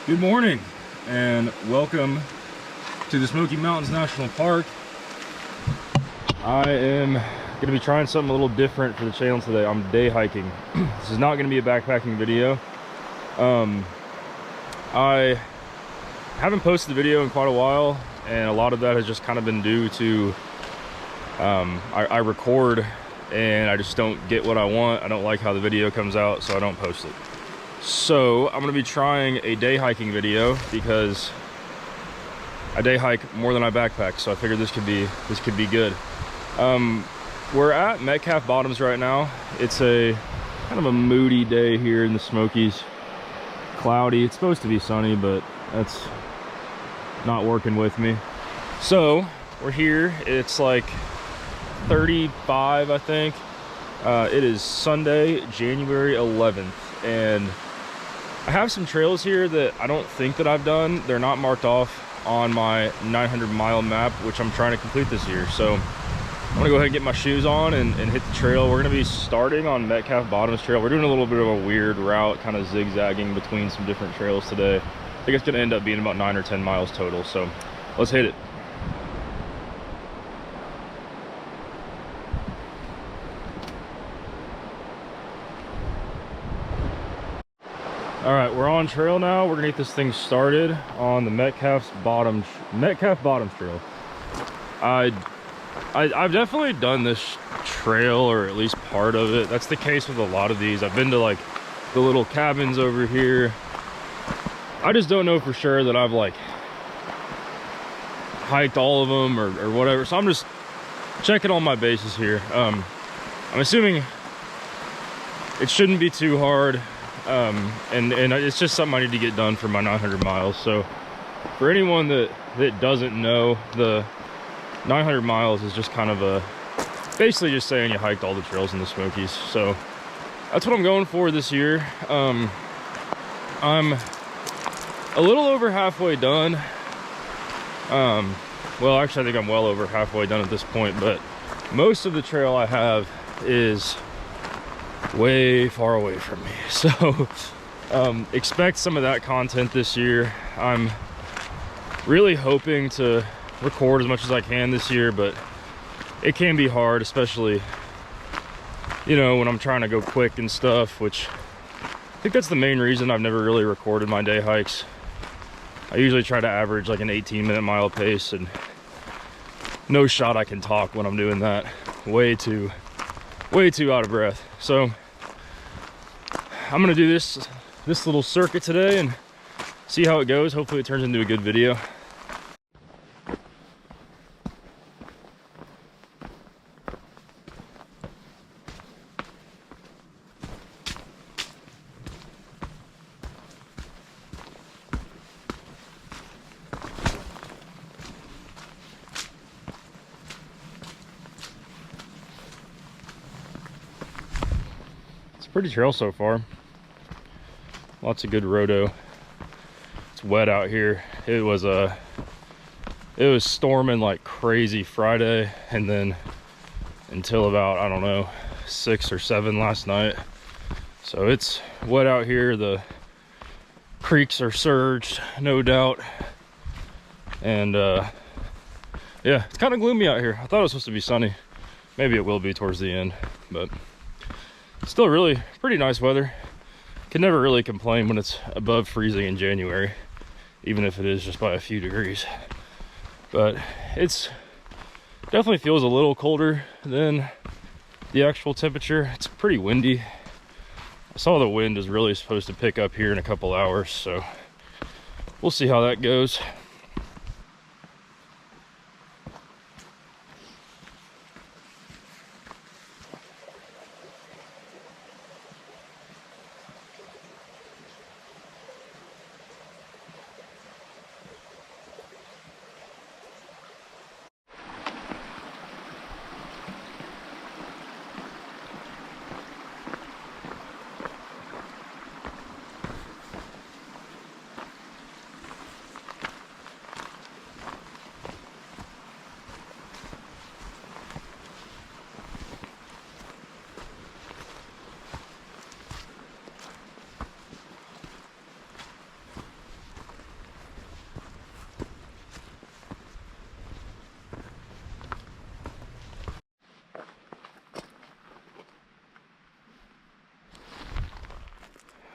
Good morning and welcome to the Smoky Mountains National Park. I am going to be trying something a little different for the channel today. I'm day hiking. This is not going to be a backpacking video. I haven't posted a video in quite a while, and a lot of that has just kind of been due to I record and I just don't get what I want. I don't like how the video comes out, so I don't post it. So I'm going to be trying a day hiking video because I day hike more than I backpack, so I figured this could be good. We're at Metcalf Bottoms right now. It's a kind of a moody day here in the Smokies. Cloudy. It's supposed to be sunny, but that's not working with me. So we're here. It's like 35, I think. It is Sunday, January 11th, and I have some trails here that I don't think that I've done. They're not marked off on my 900-mile map, which I'm trying to complete this year. So I'm gonna go ahead and get my shoes on and hit the trail. We're gonna be starting on Metcalf Bottoms Trail. We're doing a little bit of a weird route, kind of zigzagging between some different trails today. I think it's gonna end up being about 9 or 10 miles total. So let's hit it. All right, we're on trail now. We're gonna get this thing started on the Metcalf Bottoms Trail. I've definitely done this trail, or at least part of it. That's the case with a lot of these. I've been to like the little cabins over here. I just don't know for sure that I've like hiked all of them or whatever. So I'm just checking all my bases here. I'm assuming it shouldn't be too hard. And it's just something I need to get done for my 900 miles. So for anyone that doesn't know, the 900 miles is just kind of basically just saying you hiked all the trails in the Smokies. So that's what I'm going for this year. I'm a little over halfway done. Well, actually I think I'm well over halfway done at this point, but most of the trail I have is way far away from me. So expect some of that content this year. I'm really hoping to record as much as I can this year, but it can be hard, especially, you know, when I'm trying to go quick and stuff, which I think that's the main reason I've never really recorded my day hikes. I usually try to average like an 18-minute mile pace, and no shot I can talk when I'm doing that. Way too out of breath. So I'm gonna do this little circuit today and see how it goes. Hopefully it turns into a good video. Pretty trail so far. Lots of good roto. It's wet out here. It was storming like crazy Friday, and then until about, I don't know, 6 or 7 last night. So it's wet out here. The creeks are surged, no doubt. And yeah, it's kind of gloomy out here. I thought it was supposed to be sunny. Maybe it will be towards the end, but still really pretty nice weather. Can never really complain when it's above freezing in January, even if it is just by a few degrees. But it's definitely feels a little colder than the actual temperature. It's pretty windy. I saw the wind is really supposed to pick up here in a couple hours, so we'll see how that goes.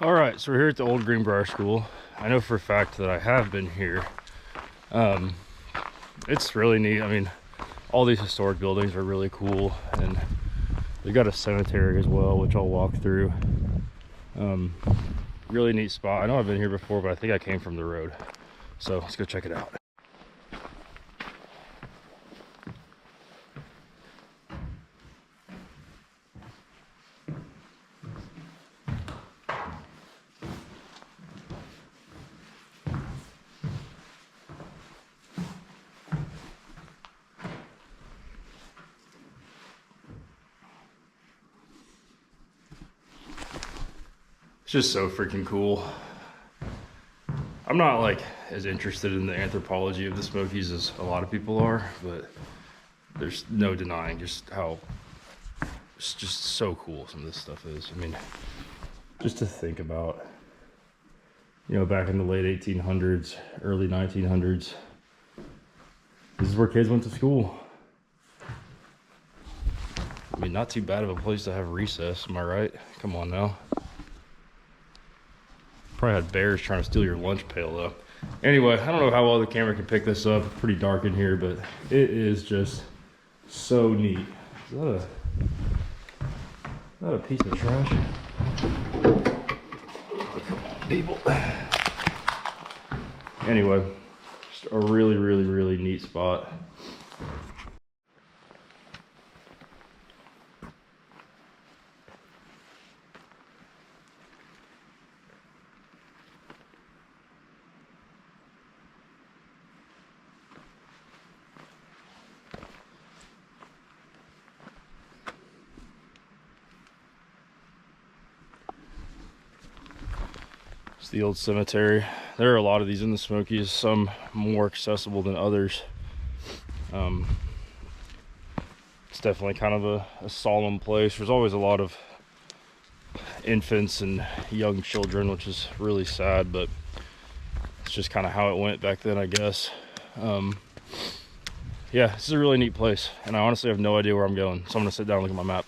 All right, so we're here at the old Greenbrier School. I know for a fact that I have been here. It's really neat. I mean, all these historic buildings are really cool, and they got a cemetery as well, which I'll walk through. Really neat spot. I know I've been here before, but I think I came from the road. So let's go check it out. It's just so freaking cool. I'm not like as interested in the anthropology of the Smokies as a lot of people are, but there's no denying just how it's just so cool some of this stuff is. I mean, just to think about, you know, back in the late 1800s, early 1900s, this is where kids went to school. I mean, not too bad of a place to have recess, am I right? Come on now. Probably had bears trying to steal your lunch pail though. Anyway, I don't know how well the camera can pick this up. It's pretty dark in here, but it is just so neat. Is that a piece of trash? People. Anyway, just a really, really, really neat spot. It's the old cemetery. There are a lot of these in the Smokies, some more accessible than others. It's definitely kind of a solemn place. There's always a lot of infants and young children, which is really sad, but it's just kind of how it went back then, I guess. Yeah, this is a really neat place, and I honestly have no idea where I'm going, so I'm gonna sit down and look at my map.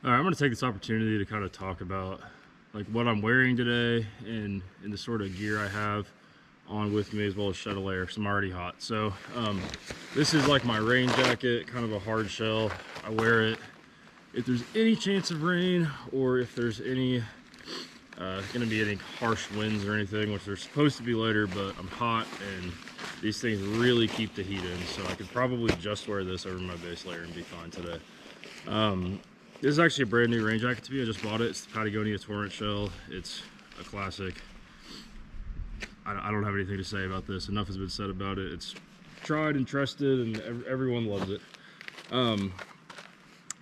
All right, I'm gonna take this opportunity to kind of talk about like what I'm wearing today and the sort of gear I have on with me, as well as shed a layer because I'm already hot. So this is like my rain jacket, kind of a hard shell. I wear it if there's any chance of rain, or if there's any gonna be any harsh winds or anything, which they're supposed to be later, but I'm hot and these things really keep the heat in, so I could probably just wear this over my base layer and be fine today. This is actually a brand new rain jacket to me. I just bought it. It's the Patagonia Torrent shell. It's a classic. I don't have anything to say about this. Enough has been said about it. It's tried and trusted, and everyone loves it.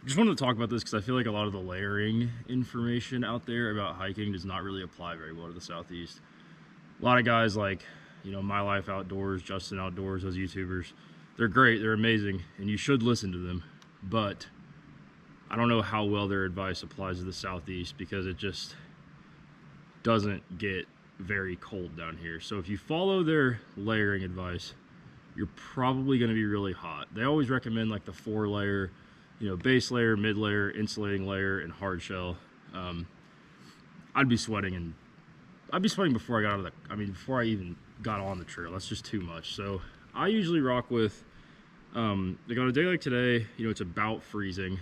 Just wanted to talk about this because I feel like a lot of the layering information out there about hiking does not really apply very well to the Southeast. A lot of guys like, you know, My Life Outdoors, Justin Outdoors, those YouTubers, they're great, they're amazing, and you should listen to them, but I don't know how well their advice applies to the Southeast because it just doesn't get very cold down here. So if you follow their layering advice, you're probably going to be really hot. They always recommend like the 4-layer, you know, base layer, mid layer, insulating layer, and hard shell. I'd be sweating before I got out of before I even got on the trail. That's just too much. So I usually rock with, like on a day like today, you know, it's about freezing.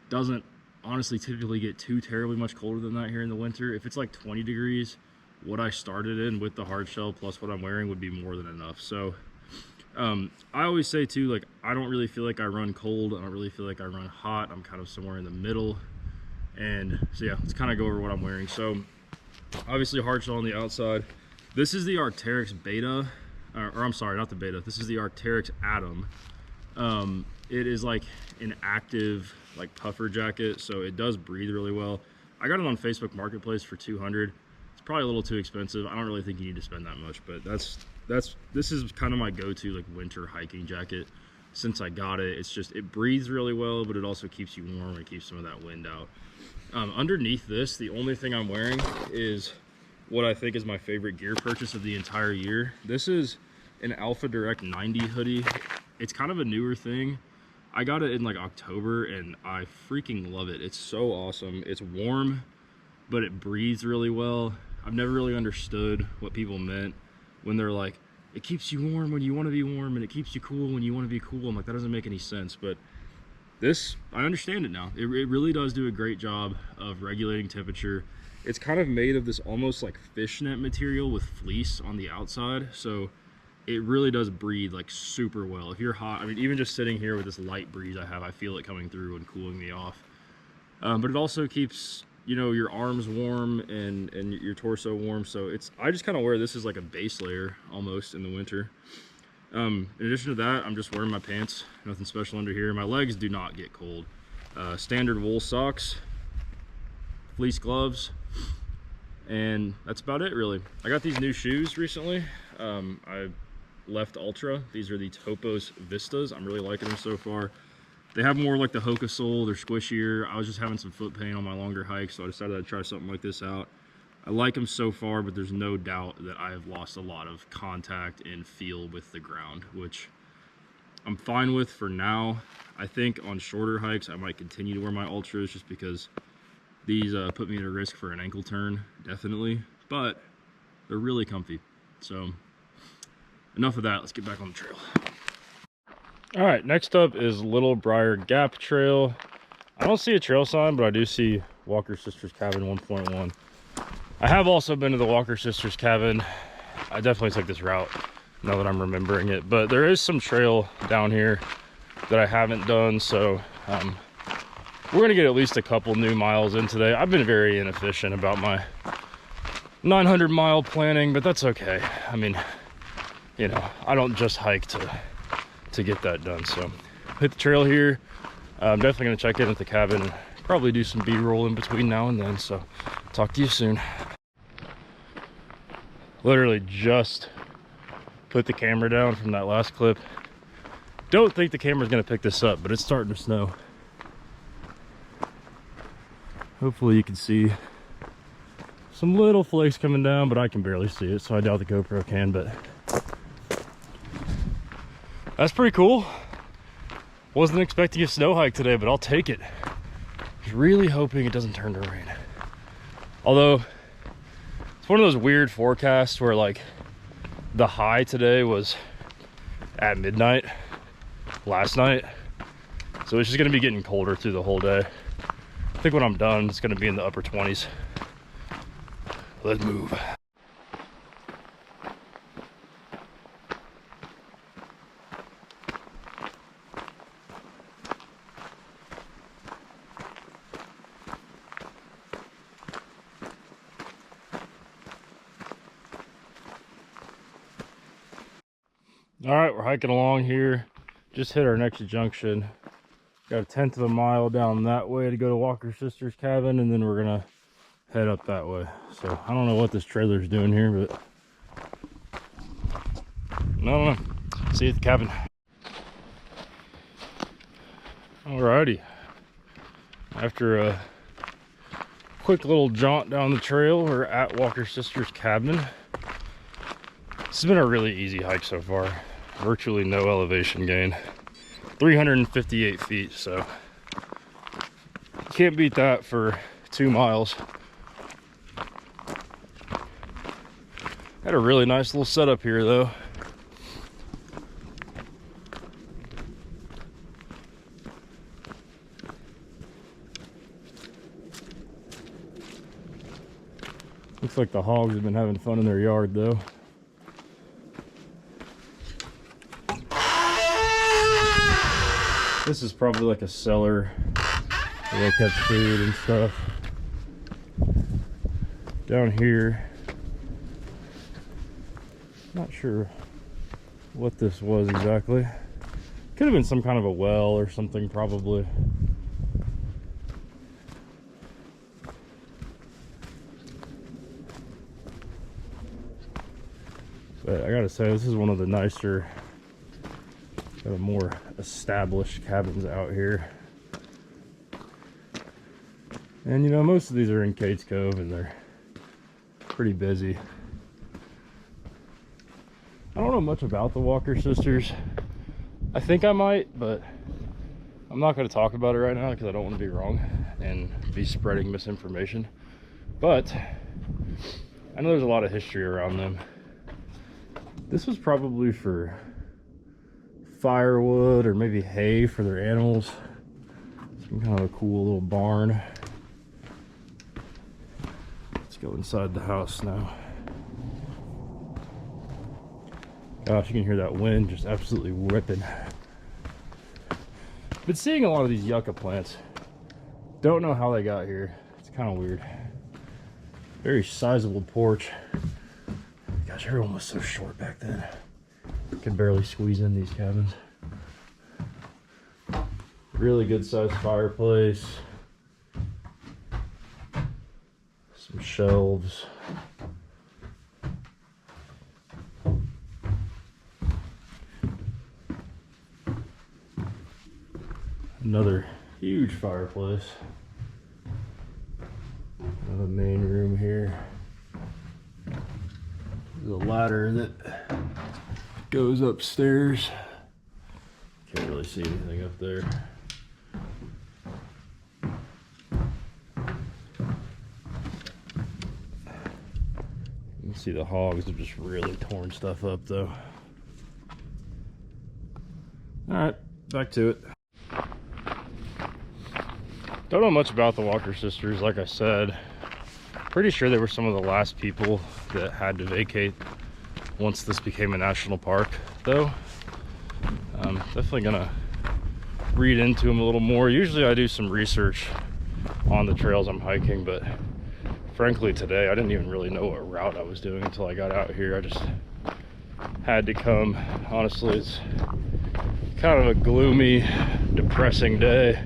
Doesn't honestly typically get too terribly much colder than that here in the winter. If it's like 20 degrees, what I started in with the hard shell plus what I'm wearing would be more than enough. So I always say too, like, I don't really feel like I run cold. I don't really feel like I run hot. I'm kind of somewhere in the middle. And so yeah, let's kind of go over what I'm wearing. So obviously hard shell on the outside. This is the Arc'teryx Beta, or I'm sorry, not the Beta. This is the Arc'teryx Atom. It is like an active like puffer jacket, so it does breathe really well. I got it on Facebook Marketplace for $200. It's probably a little too expensive. I don't really think you need to spend that much, but this is kind of my go-to like winter hiking jacket since I got it. It's just, it breathes really well, but it also keeps you warm and keeps some of that wind out. Underneath this, the only thing I'm wearing is what I think is my favorite gear purchase of the entire year. This is an Alpha Direct 90 hoodie. It's kind of a newer thing. I got it in like October and I freaking love it. It's so awesome. It's warm, but it breathes really well. I've never really understood what people meant when they're like, it keeps you warm when you want to be warm and it keeps you cool when you want to be cool. I'm like, that doesn't make any sense. But this, I understand it now. It really does do a great job of regulating temperature. It's kind of made of this almost like fishnet material with fleece on the outside, so it really does breathe like super well. If you're hot, I mean, even just sitting here with this light breeze I feel it coming through and cooling me off. But it also keeps, you know, your arms warm and your torso warm. So I just kind of wear this as like a base layer almost in the winter. In addition to that, I'm just wearing my pants, nothing special under here. My legs do not get cold. Standard wool socks, fleece gloves, and that's about it really. I got these new shoes recently. I left Ultra. These are the Topos Vistas. I'm really liking them so far. They have more like the Hoka sole. They're squishier. I was just having some foot pain on my longer hikes, so I decided I'd try something like this out. I like them so far, but there's no doubt that I have lost a lot of contact and feel with the ground, which I'm fine with for now. I think on shorter hikes, I might continue to wear my Ultras just because these put me at a risk for an ankle turn, definitely, but they're really comfy. So enough of that, let's get back on the trail. All right, next up is Little Brier Gap Trail. I don't see a trail sign, but I do see Walker Sisters Cabin 1.1. I have also been to the Walker Sisters Cabin. I definitely took this route now that I'm remembering it, but there is some trail down here that I haven't done, so we're gonna get at least a couple new miles in today. I've been very inefficient about my 900-mile planning, but that's okay. I mean, you know, I don't just hike to get that done. So hit the trail here. I'm definitely gonna check in at the cabin and probably do some B-roll in between now and then. So talk to you soon. Literally just put the camera down from that last clip. Don't think the camera's gonna pick this up, but it's starting to snow. Hopefully you can see some little flakes coming down, but I can barely see it, so I doubt the GoPro can, but that's pretty cool. Wasn't expecting a snow hike today, but I'll take it. Just really hoping it doesn't turn to rain. Although, it's one of those weird forecasts where like the high today was at midnight last night. So it's just gonna be getting colder through the whole day. I think when I'm done, it's gonna be in the upper 20s. Let's move. All right, we're hiking along here. Just hit our next junction. Got a 1/10 of a mile down that way to go to Walker Sisters Cabin, and then we're gonna head up that way. So I don't know what this trailer's doing here, but no. See you at the cabin. Alrighty. After a quick little jaunt down the trail, we're at Walker Sisters Cabin. This has been a really easy hike so far. Virtually no elevation gain. 358 feet, so you can't beat that for 2 miles. Had a really nice little setup here though. Looks like the hogs have been having fun in their yard though. This is probably like a cellar where they kept food and stuff. Down here, not sure what this was exactly. Could have been some kind of a well or something probably. But I gotta say, this is one of the nicer, kind of more established cabins out here. And you know, most of these are in Cates Cove and they're pretty busy. I don't know much about the Walker Sisters. I think I might, but I'm not going to talk about it right now because I don't want to be wrong and be spreading misinformation. but I know there's a lot of history around them. This was probably for firewood or maybe hay for their animals. Some kind of a cool little barn. Let's go inside the house now. Gosh, you can hear that wind just absolutely whipping. Been seeing a lot of these yucca plants. Don't know how they got here. It's kind of weird. Very sizable porch. Gosh, everyone was so short back then. Could barely squeeze in these cabins. Really good sized fireplace. Some shelves. Another huge fireplace. Another main room here. There's a ladder that goes upstairs. Can't really see anything up there. You can see the hogs have just really torn stuff up though. All right, back to it. Don't know much about the Walker sisters, like I said. Pretty sure they were some of the last people that had to vacate once this became a national park, though. Definitely gonna read into them a little more. Usually I do some research on the trails I'm hiking, but frankly today I didn't even really know what route I was doing until I got out here. I just had to come. Honestly, it's kind of a gloomy, depressing day.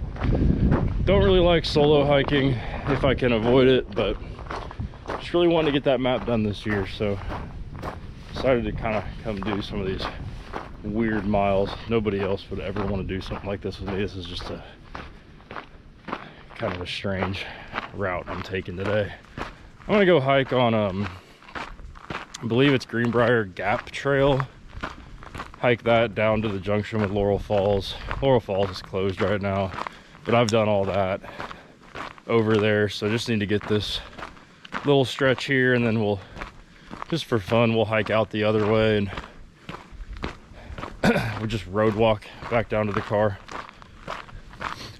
Don't really like solo hiking if I can avoid it, but just really wanted to get that map done this year, so decided to kind of come do some of these weird miles. Nobody else would ever want to do something like this with me. This is just a kind of a strange route I'm taking today. I'm gonna go hike on I believe it's Greenbrier Gap Trail. Hike that down to the junction with Laurel Falls. Laurel Falls is closed right now, but I've done all that over there, so just need to get this little stretch here, and then we'll, just for fun, we'll hike out the other way and we'll just road walk back down to the car.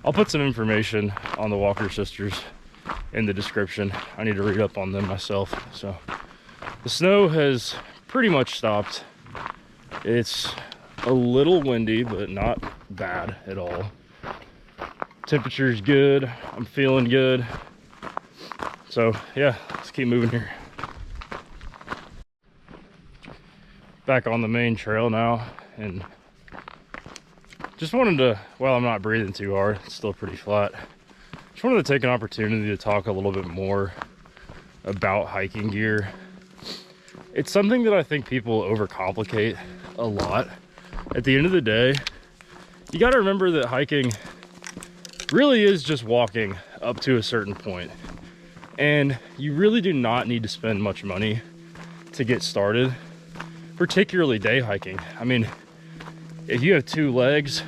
I'll put some information on the Walker sisters in the description. I need to read up on them myself. So the snow has pretty much stopped. It's a little windy, but not bad at all. Temperature's good. I'm feeling good. So yeah, let's keep moving here. Back on the main trail now, and just wanted to, well, I'm not breathing too hard, it's still pretty flat. Just wanted to take an opportunity to talk a little bit more about hiking gear. It's something that I think people overcomplicate a lot. At the end of the day, you got to remember that hiking really is just walking up to a certain point, and you really do not need to spend much money to get started, particularly day hiking. I mean, if you have 2 legs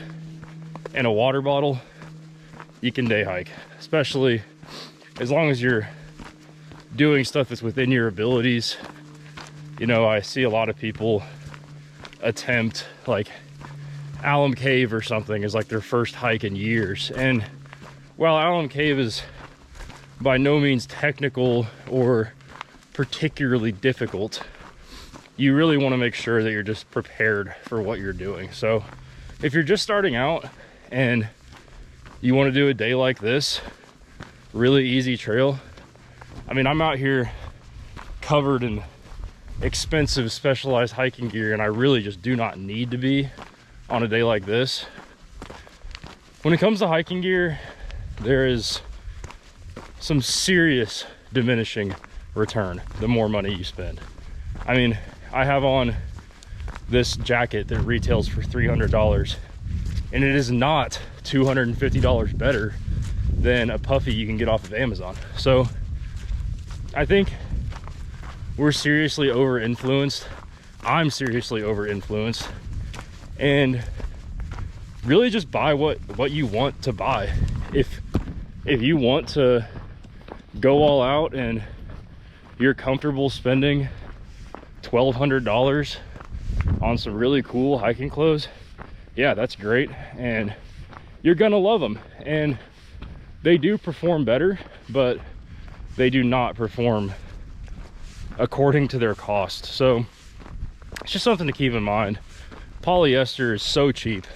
and a water bottle, you can day hike, especially as long as you're doing stuff that's within your abilities. You know, I see a lot of people attempt like Alum Cave or something as like their first hike in years, and while Alum Cave is by no means technical or particularly difficult, you really want to make sure that you're just prepared for what you're doing. So if you're just starting out and you want to do a day like this, really easy trail, I mean, I'm out here covered in expensive specialized hiking gear, and I really just do not need to be on a day like this. When it comes to hiking gear, there is some serious diminishing return the more money you spend. I mean, I have on this jacket that retails for $300, and it is not $250 better than a puffy you can get off of Amazon. So I think we're seriously over influenced. I'm seriously over influenced, and really just buy what you want to buy. If you want to go all out and you're comfortable spending $1,200 on some really cool hiking clothes, yeah, that's great, and you're gonna love them. And they do perform better, but they do not perform according to their cost. So it's just something to keep in mind. Polyester is so cheap,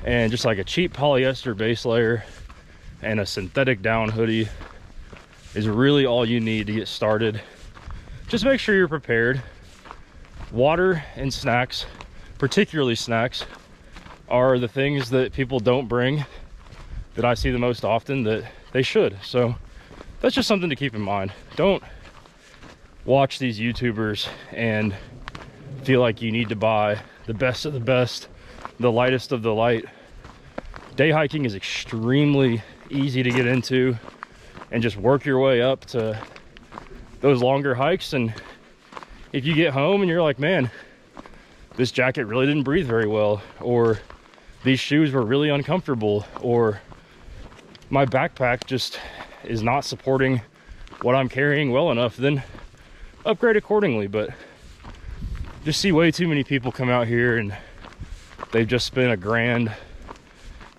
and just like a cheap polyester base layer and a synthetic down hoodie is really all you need to get started. Just make sure you're prepared. Water and snacks, particularly snacks, are the things that people don't bring, that I see the most often, that they should. So that's just something to keep in mind. Don't watch these YouTubers and feel like you need to buy the best of the best, the lightest of the light. Day hiking is extremely easy to get into, and just work your way up to those longer hikes. And if you get home and you're like, man, this jacket really didn't breathe very well, or these shoes were really uncomfortable, or my backpack just is not supporting what I'm carrying well enough, then upgrade accordingly. But just see way too many people come out here and they've just spent $1,000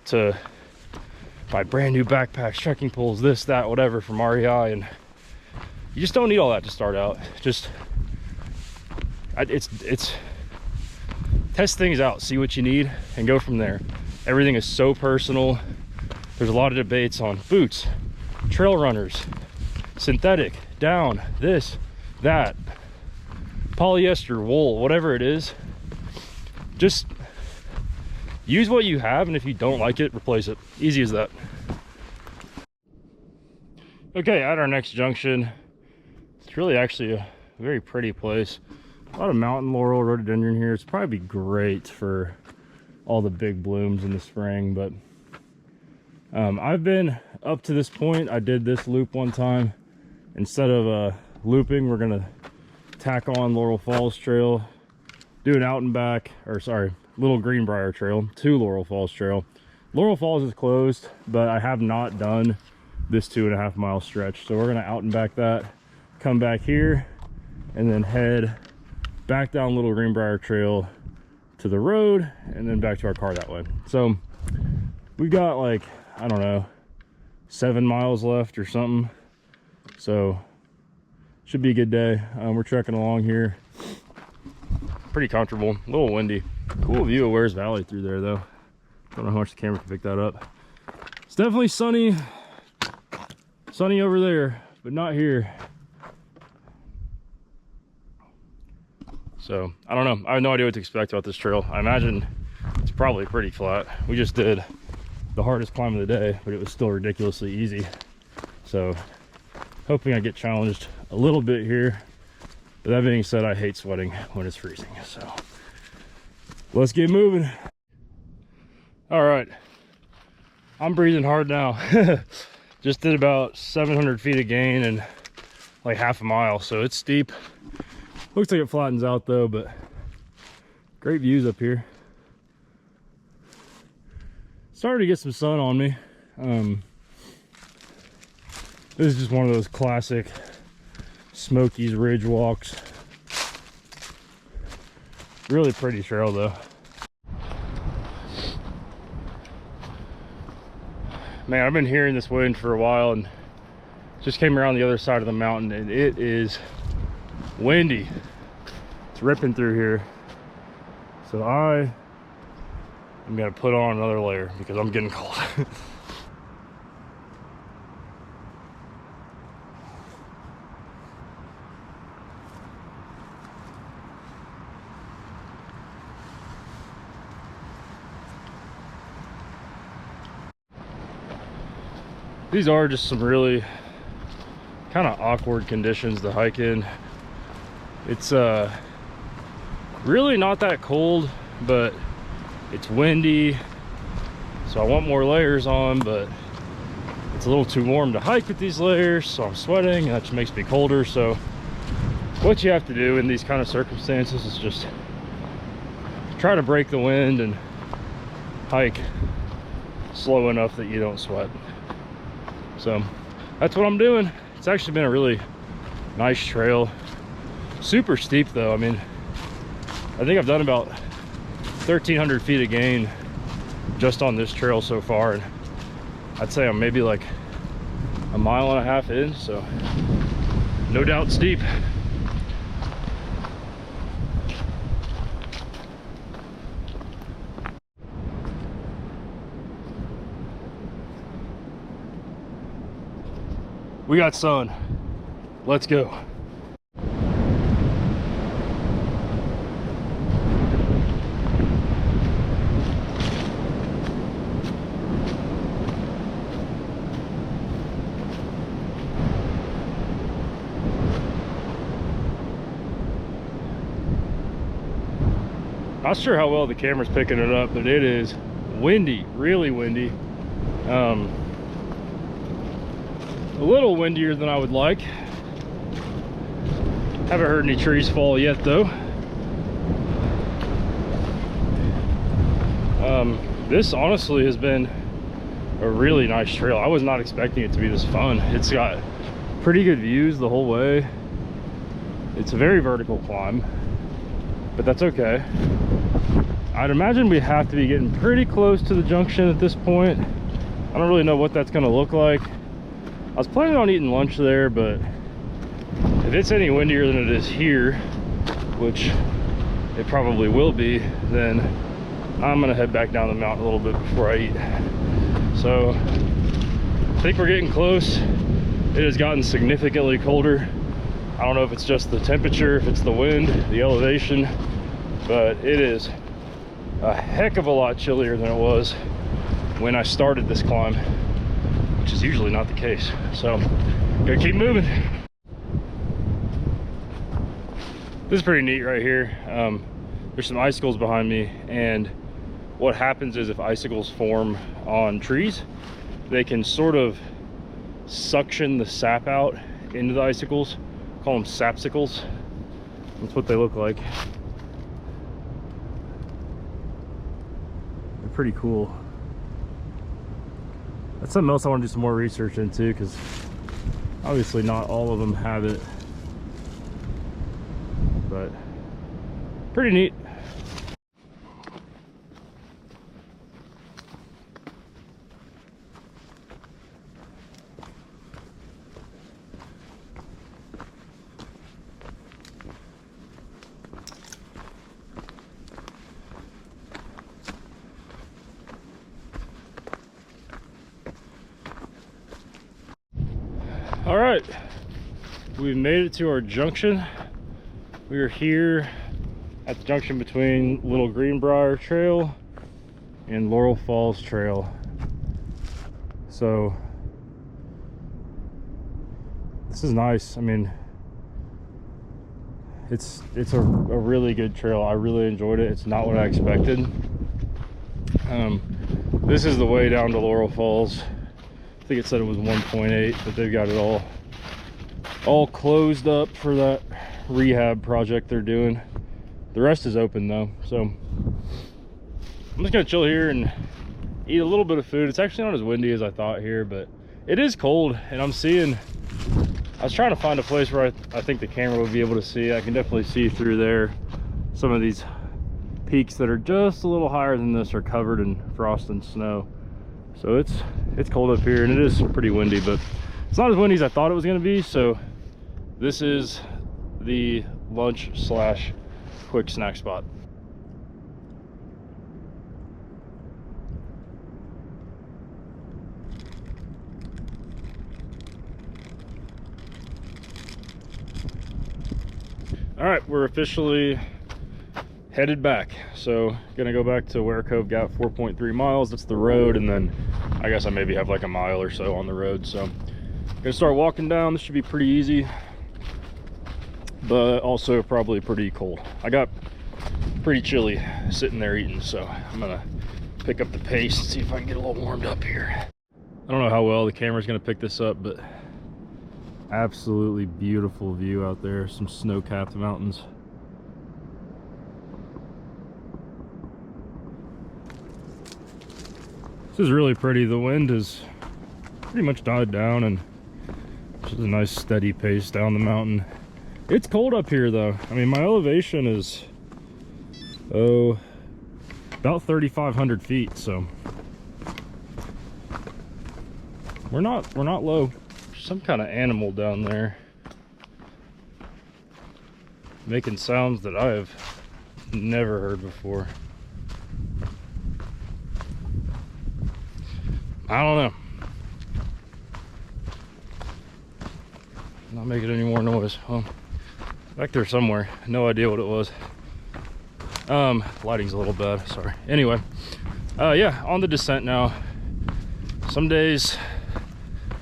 to buy brand new backpacks, trekking poles, this, that, whatever from REI, and you just don't need all that to start out. Just it's test things out, see what you need, and go from there. Everything is so personal. There's a lot of debates on boots, trail runners, synthetic, down, this, that, polyester, wool, whatever it is. Just use what you have, and if you don't like it, replace it. Easy as that. Okay, at our next junction, it's really actually a very pretty place. A lot of mountain laurel, rhododendron here. It's probably great for all the big blooms in the spring, but I've been up to this point. I did this loop one time. Instead of looping, we're gonna tack on Laurel Falls Trail, do an out and back, or sorry, Little Greenbrier Trail to Laurel Falls Trail. Laurel Falls is closed, but I have not done this 2.5 mile stretch, so we're gonna out and back that, come back here, and then head back down Little Greenbrier Trail to the road, and then back to our car that way. So we've got, like, I don't know, 7 miles left or something, so should be a good day. We're trekking along here, pretty comfortable, a little windy. Cool view of Wares Valley through there though. Don't know how much the camera can pick that up. It's definitely sunny over there, but not here. So I don't know, I have no idea what to expect about this trail. I imagine it's probably pretty flat. We just did the hardest climb of the day, but it was still ridiculously easy. So hoping I get challenged a little bit here. But that being said, I hate sweating when it's freezing, so let's get moving. All right, I'm breathing hard now. Just did about 700 feet of gain and like half a mile, so it's steep. Looks like it flattens out though, but great views up here. Started to get some sun on me. This is just one of those classic Smokies ridge walks. Really pretty trail though. Man, I've been hearing this wind for a while and just came around the other side of the mountain, and it is windy. It's ripping through here. So I'm gonna put on another layer because I'm getting cold. These are just some really kind of awkward conditions to hike in. It's really not that cold, but it's windy, so I want more layers on, but it's a little too warm to hike with these layers, so I'm sweating, and that just makes me colder. So what you have to do in these kind of circumstances is just try to break the wind and hike slow enough that you don't sweat. So that's what I'm doing. It's actually been a really nice trail. Super steep though. I mean, I think I've done about 1,300 feet of gain just on this trail so far, and I'd say I'm maybe like a mile and a half in, so no doubt steep. We got sun. Let's go. Not sure how well the camera's picking it up, but it is windy, really windy. A little windier than I would like. Haven't heard any trees fall yet though. This honestly has been a really nice trail. I was not expecting it to be this fun. It's got pretty good views the whole way. It's a very vertical climb, but that's okay. I'd imagine we have to be getting pretty close to the junction at this point. I don't really know what that's gonna look like. I was planning on eating lunch there, but if it's any windier than it is here, which it probably will be, then I'm gonna head back down the mountain a little bit before I eat. So I think we're getting close. It has gotten significantly colder. I don't know if it's just the temperature, if it's the wind, the elevation, but it is a heck of a lot chillier than it was when I started this climb, which is usually not the case. So gotta keep moving. This is pretty neat right here. There's some icicles behind me, and what happens is if icicles form on trees, they can sort of suction the sap out into the icicles. Call them sapsicles. That's what they look like. They're pretty cool. That's something else I want to do some more research into, because obviously not all of them have it, but pretty neat. All right, we've made it to our junction. We are here at the junction between Little Greenbrier Trail and Laurel Falls Trail. So this is nice. I mean, it's a really good trail. I really enjoyed it. It's not what I expected. This is the way down to Laurel Falls. I think it said it was 1.8, but they've got it all closed up for that rehab project they're doing. The rest is open though, so I'm just gonna chill here and eat a little bit of food. It's actually not as windy as I thought here, but it is cold, and I was trying to find a place where I think the camera would be able to see. I can definitely see through there. Some of these peaks that are just a little higher than this are covered in frost and snow. So it's cold up here, and it is pretty windy, but it's not as windy as I thought it was going to be. So this is the lunch slash quick snack spot. All right, we're officially headed back. So gonna go back to Ware Cove Gap, 4.3 miles. That's the road, and then I guess I maybe have like a mile or so on the road. So gonna start walking down. This should be pretty easy, but also probably pretty cold. I got pretty chilly sitting there eating, so I'm gonna pick up the pace and see if I can get a little warmed up here. I don't know how well the camera's gonna pick this up, but absolutely beautiful view out there. Some snow-capped mountains. This is really pretty. The wind has pretty much died down, and Just a nice steady pace down the mountain. It's cold up here though. I mean, my elevation is, oh, about 3,500 feet, so we're not low. There's some kind of animal down there making sounds that I have never heard before. I don't know. Not making any more noise. Well, back there somewhere. No idea what it was. Lighting's a little bad, sorry. Anyway, yeah, on the descent now. Some days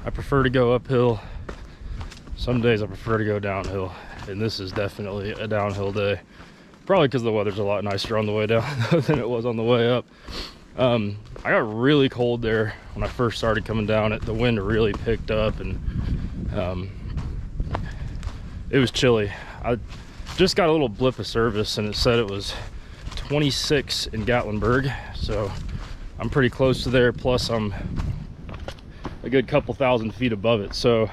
I prefer to go uphill. Some days I prefer to go downhill. And this is definitely a downhill day. Probably because the weather's a lot nicer on the way down than it was on the way up. I got really cold there when I first started coming down it. The wind really picked up and it was chilly. I just got a little blip of service and it said it was 26 in Gatlinburg, so I'm pretty close to there, plus I'm a good couple thousand feet above it. So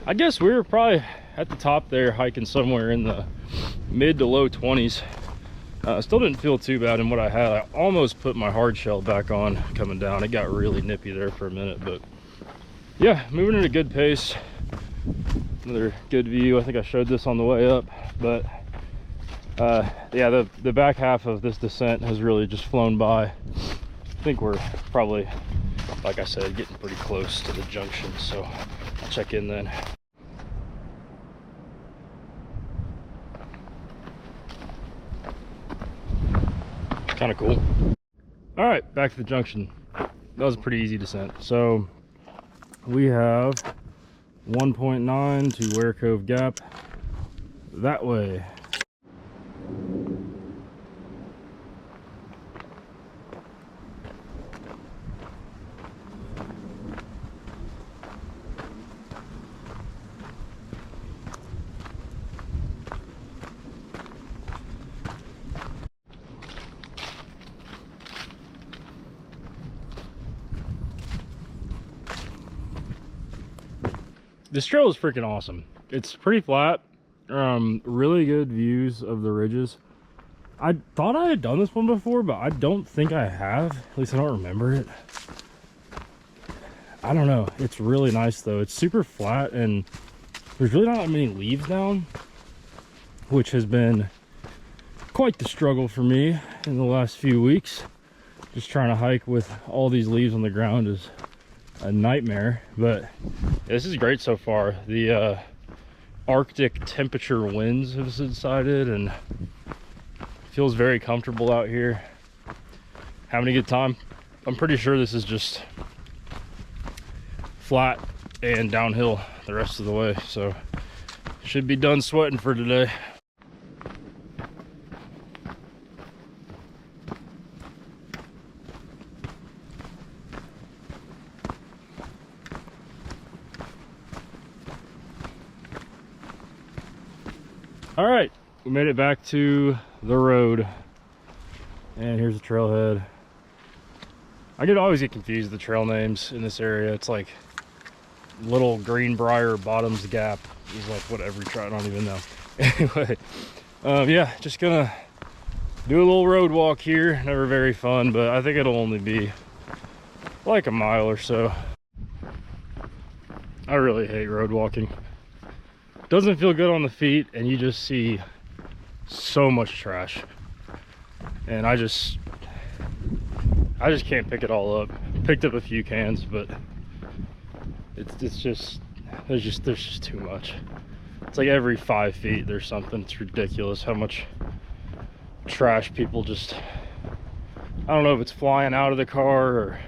I guess we were probably at the top there hiking somewhere in the mid to low 20s. Still didn't feel too bad in what I had. I almost put my hard shell back on coming down. It got really nippy there for a minute, but yeah, moving at a good pace. Another good view. I think I showed this on the way up, but yeah, the back half of this descent has really just flown by. I think we're probably, like I said, getting pretty close to the junction, so I'll check in then. Kind of cool. All right, back to the junction. That was a pretty easy descent. So we have 1.9 to Ware Cove Gap that way. This trail is freaking awesome. It's pretty flat, really good views of the ridges. I thought I had done this one before, but I don't think I have. At least I don't remember it. I don't know. It's really nice though. It's super flat and there's really not that many leaves down, which has been quite the struggle for me in the last few weeks. Just trying to hike with all these leaves on the ground is a nightmare, but this is great so far. The Arctic temperature winds have subsided and feels very comfortable out here. Having a good time. I'm pretty sure this is just flat and downhill the rest of the way, so should be done sweating for today. All right, we made it back to the road, and here's the trailhead. I always get confused with the trail names in this area. It's like Little Greenbrier Bottoms Gap is like whatever. I don't even know. Anyway, yeah, just gonna do a little road walk here. Never very fun, but I think it'll only be like a mile or so. I really hate road walking. Doesn't feel good on the feet, and you just see so much trash, and I just can't pick it all up. Picked up a few cans, but it's just there's just too much. It's like every 5 feet there's something. It's ridiculous how much trash people just, I don't know if it's flying out of the car or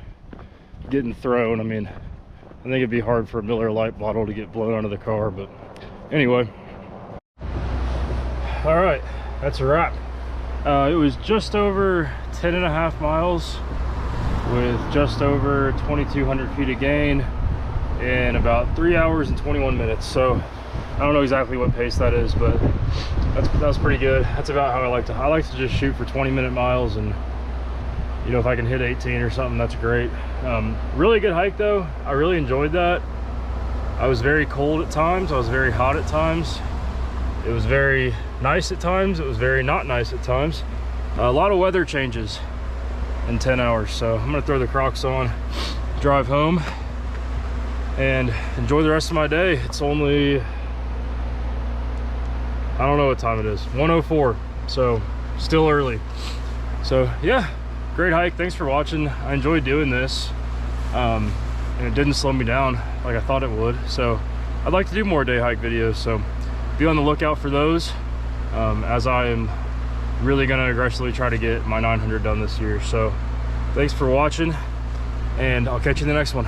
getting thrown. I mean, I think it'd be hard for a Miller Lite bottle to get blown out of the car, but anyway. All right, that's a wrap. It was just over 10.5 miles with just over 2,200 feet of gain in about 3 hours and 21 minutes. So I don't know exactly what pace that is, but that's pretty good. That's about how I like to just shoot for 20-minute miles, and you know, if I can hit 18 or something, that's great. Really good hike though. I really enjoyed that. I was very cold at times, I was very hot at times, it was very nice at times, it was very not nice at times. A lot of weather changes in 10 hours. So I'm gonna throw the Crocs on, drive home, and enjoy the rest of my day. It's only, I don't know what time it is, 1:04, so still early. So yeah, great hike. Thanks for watching. I enjoyed doing this, and it didn't slow me down like I thought it would. So I'd like to do more day hike videos, so be on the lookout for those, as I am really gonna aggressively try to get my 900 done this year. So thanks for watching, and I'll catch you in the next one.